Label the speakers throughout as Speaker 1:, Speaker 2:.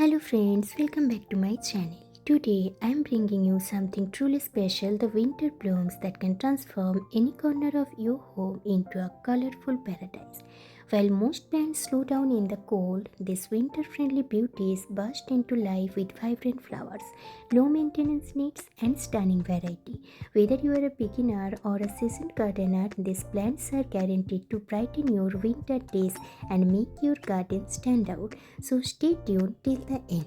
Speaker 1: Hello friends, welcome back to my channel. Today I am bringing you something truly special, the winter blooms that can transform any corner of your home into a colorful paradise. While most plants slow down in the cold, these winter-friendly beauties burst into life with vibrant flowers, low maintenance needs and stunning variety. Whether you are a beginner or a seasoned gardener, these plants are guaranteed to brighten your winter days and make your garden stand out. So stay tuned till the end.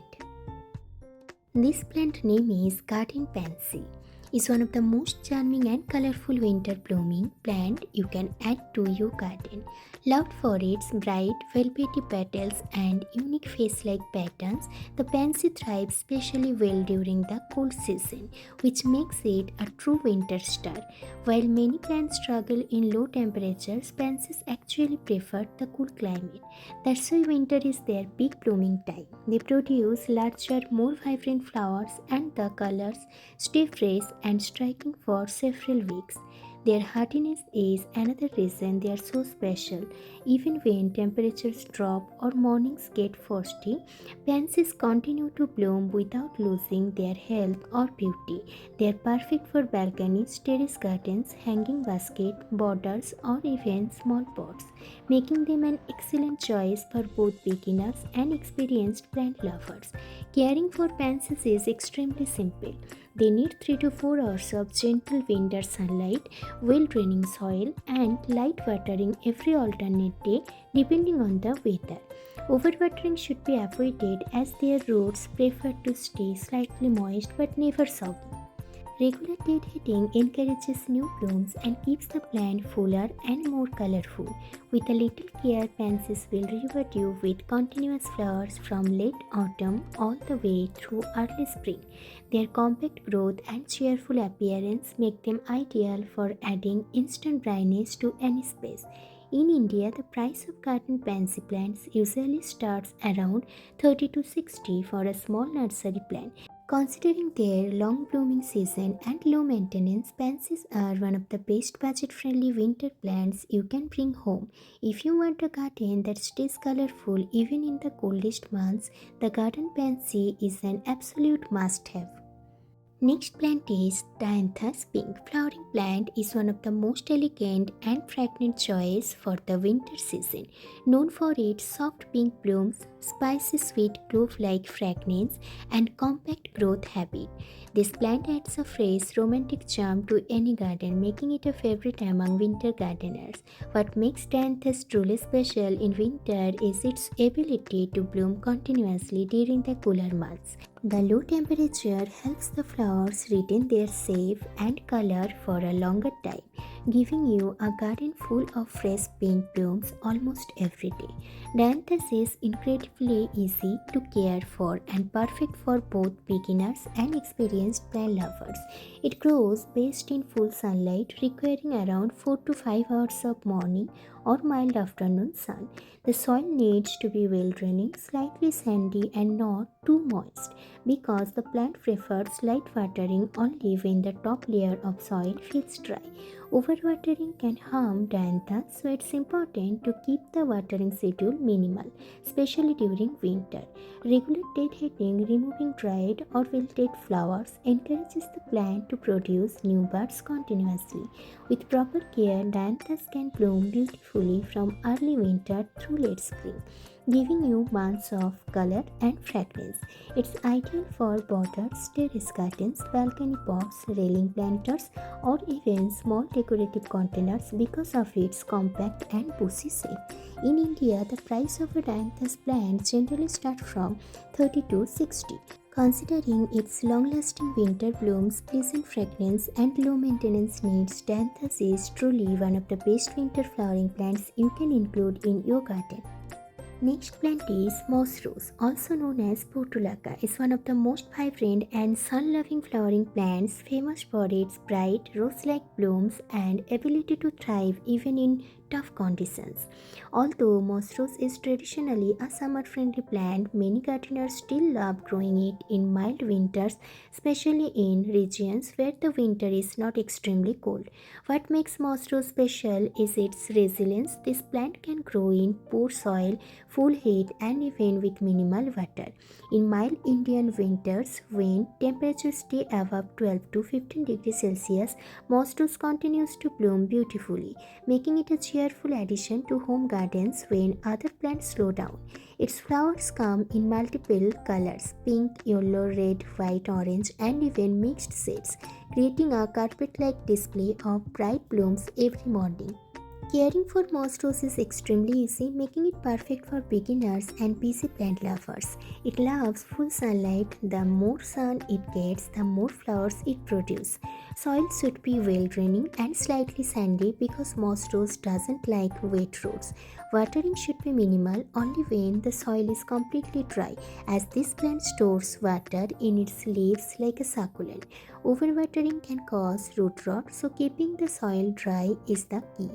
Speaker 1: This plant name is garden pansy. Is one of the most charming and colorful winter blooming plant you can add to your garden. Loved for its bright, velvety petals and unique face-like patterns, the pansy thrives especially well during the cold season, which makes it a true winter star. While many plants struggle in low temperatures, pansies actually prefer the cool climate. That's why winter is their peak blooming time. They produce larger, more vibrant flowers and the colors stay fresh and striking for several weeks. Their hardiness is another reason they are so special. Even when temperatures drop or mornings get frosty, pansies continue to bloom without losing their health or beauty. They are perfect for balconies, terrace gardens, hanging basket, borders, or even small pots, making them an excellent choice for both beginners and experienced plant lovers. Caring for pansies is extremely simple. They need 3 to 4 hours of gentle winter sunlight, well draining soil, and light watering every alternate day depending on the weather. Overwatering should be avoided as their roots prefer to stay slightly moist but never soggy. Regular deadheading encourages new blooms and keeps the plant fuller and more colorful. With a little care, pansies will reward you with continuous flowers from late autumn all the way through early spring. Their compact growth and cheerful appearance make them ideal for adding instant brightness to any space. In India, the price of garden pansy plants usually starts around 30 to 60 for a small nursery plant. Considering their long blooming season and low maintenance, pansies are one of the best budget friendly winter plants you can bring home. If you want a garden that stays colorful even in the coldest months, the garden pansy is an absolute must have. Next plant is Dianthus pink. Flowering plant is one of the most elegant and fragrant choice for the winter season. Known for its soft pink blooms, spicy sweet clove-like fragrance, and compact growth habit, this plant adds a fresh, romantic charm to any garden, making it a favorite among winter gardeners. What makes Dianthus truly special in winter is its ability to bloom continuously during the cooler months. The low temperature helps the flowers retain their shape and color for a longer time, giving you a garden full of fresh pink blooms almost every day. Dianthus is incredibly easy to care for and perfect for both beginners and experienced plant lovers. It grows best in full sunlight, requiring around 4 to 5 hours of morning or mild afternoon sun. The soil needs to be well draining, slightly sandy, and not too moist because the plant prefers light watering only when the top layer of soil feels dry. Overwatering can harm Dianthus, so it's important to keep the watering schedule minimal, especially during winter. Regular deadheading, removing dried or wilted flowers, encourages the plant to produce new buds continuously. With proper care, Dianthus can bloom beautifully from early winter through late spring, giving you months of color and fragrance. It's ideal for borders, terrace gardens, balcony pots, railing planters, or even small decorative containers because of its compact and bushy shape. In India, the price of a Dianthus plant generally starts from 30 to 60. Considering its long-lasting winter blooms, pleasant fragrance, and low maintenance needs, Dianthus is truly one of the best winter flowering plants you can include in your garden. Next plant is moss rose, also known as Portulaca, is one of the most vibrant and sun-loving flowering plants, famous for its bright rose-like blooms and ability to thrive even in tough conditions. Although moss rose is traditionally a summer-friendly plant, many gardeners still love growing it in mild winters, especially in regions where the winter is not extremely cold. What makes moss rose special is its resilience. This plant can grow in poor soil, full heat, and even with minimal water. In mild Indian winters, when temperatures stay above 12 to 15 degrees Celsius, moss rose continues to bloom beautifully, making it a cheerful addition to home gardens when other plants slow down. Its flowers come in multiple colors: pink, yellow, red, white, orange, and even mixed shades, creating a carpet like display of bright blooms every morning. Caring for moss rose is extremely easy, making it perfect for beginners and busy plant lovers. It loves full sunlight. The more sun it gets, the more flowers it produces. Soil should be well draining and slightly sandy because moss rose doesn't like wet roads. Watering should be minimal, only when the soil is completely dry, as this plant stores water in its leaves like a succulent. Overwatering can cause root rot, so keeping the soil dry is the key.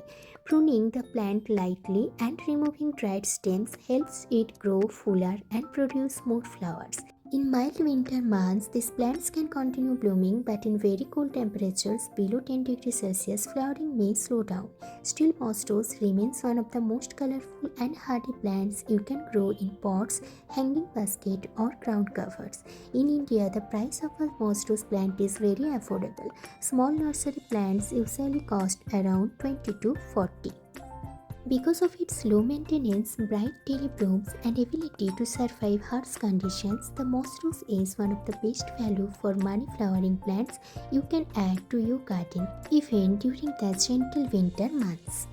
Speaker 1: Pruning the plant lightly and removing dried stems helps it grow fuller and produce more flowers. In mild winter months, these plants can continue blooming, but in very cold temperatures below 10 degrees Celsius, flowering may slow down. Still, moss rose remains one of the most colorful and hardy plants you can grow in pots, hanging basket, or ground covers. In India, the price of a moss rose plant is very affordable. Small nursery plants usually cost around 20 to 40. Because of its low maintenance, bright daily blooms, and ability to survive harsh conditions, the moss rose is one of the best value for money flowering plants you can add to your garden, even during the gentle winter months.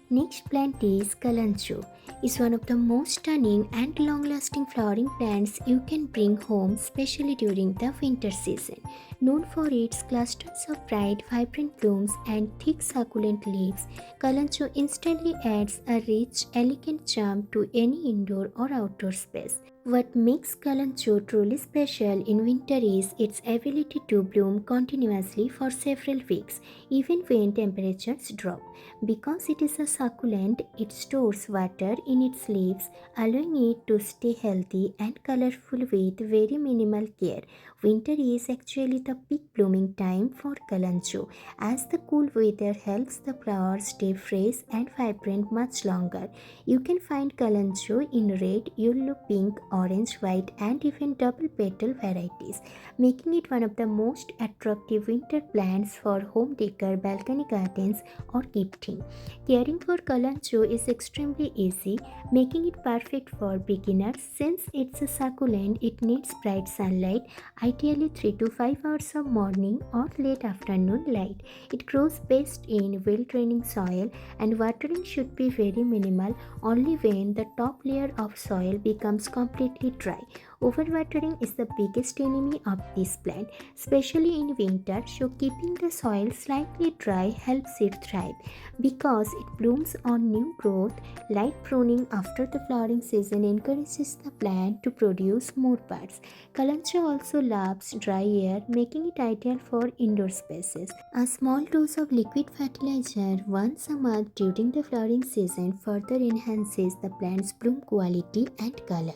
Speaker 1: Next plant is Kalanchoe. It's one of the most stunning and long-lasting flowering plants you can bring home, especially during the winter season. Known for its clusters of bright, vibrant blooms and thick succulent leaves, Kalanchoe instantly adds a rich, elegant charm to any indoor or outdoor space. What makes Kalanchoe truly special in winter is its ability to bloom continuously for several weeks, even when temperatures drop. Because it is a succulent, it stores water in its leaves, allowing it to stay healthy and colorful with very minimal care. Winter is actually the peak blooming time for Kalanchoe, as the cool weather helps the flowers stay fresh and vibrant much longer. You can find Kalanchoe in red, yellow, pink, orange, white, and even double petal varieties, making it one of the most attractive winter plants for home decor, balcony gardens, or gifting. Caring for Kalanchoe is extremely easy, making it perfect for beginners. Since it's a succulent, it needs bright sunlight, ideally 3 to 5 hours of morning or late afternoon light. It grows best in well-draining soil, and watering should be very minimal, only when the top layer of soil becomes completely dry. Overwatering is the biggest enemy of this plant, especially in winter, so keeping the soil slightly dry helps it thrive. Because it blooms on new growth, light pruning after the flowering season encourages the plant to produce more buds. Kalanchoe also loves dry air, making it ideal for indoor spaces. A small dose of liquid fertilizer once a month during the flowering season further enhances the plant's bloom quality and color.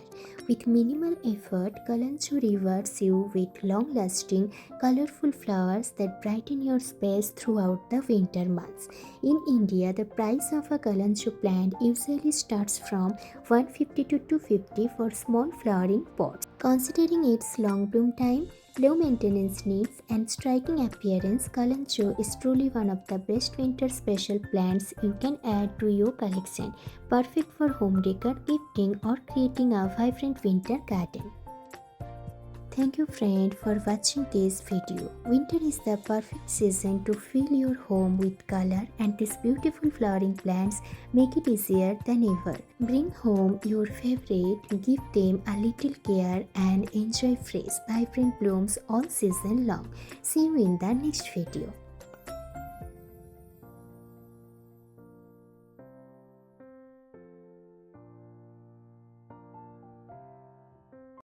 Speaker 1: With minimal effort, Kalanchoe rewards you with long-lasting, colorful flowers that brighten your space throughout the winter months. In India, the price of a Kalanchoe plant usually starts from 150 to 250 for small flowering pots. Considering its long bloom time, low maintenance needs, and striking appearance, Kalanchoe is truly one of the best winter special plants you can add to your collection, perfect for home decor, gifting, or creating a vibrant winter garden. Thank you friend for watching this video. Winter is the perfect season to fill your home with color, and these beautiful flowering plants make it easier than ever. Bring home your favorite, give them a little care, and enjoy fresh, vibrant blooms all season long. See you in the next video.